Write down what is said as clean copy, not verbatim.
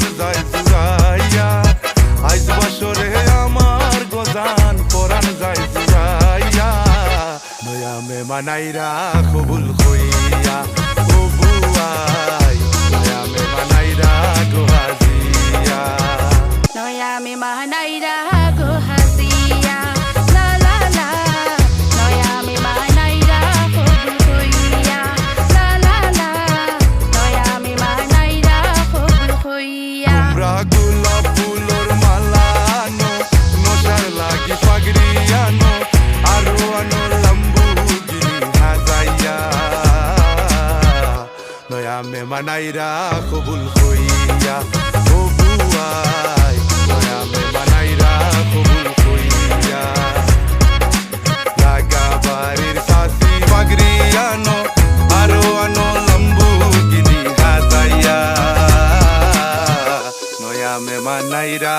পরাণ যায় জুড়াইয়া আইজ বছরে আমার গজান পরাণ যায় জুড়াইয়া নয়া মেহমানাইরা কবুল হইয়া ও বুয়াই নয়া মেহমানাইরা গো হাজিয়া নয়া মেহমানাইরা গো হাজিয়া লা লা লা নয়া মেহমানাইরা কবুল হইয়া লা লা লা নয়া মেহমানাইরা কবুল হইয়া তোমরা গোলাপ ফুলর মালা আনো নশার লাগি পাগড়ি আনো আরো আনো লাম্বুগিনি হাজাইয়া নয়া মেহমানাইরা কবুল হইয়া ও বুয়াই নয়া মেহমানাইরা কবুল হইয়া লাগা বাড়ির সাসি পাগড়ি আনো আরো আনো লাম্বুগিনি হাজাইয়া নয়া মেহমানাইরা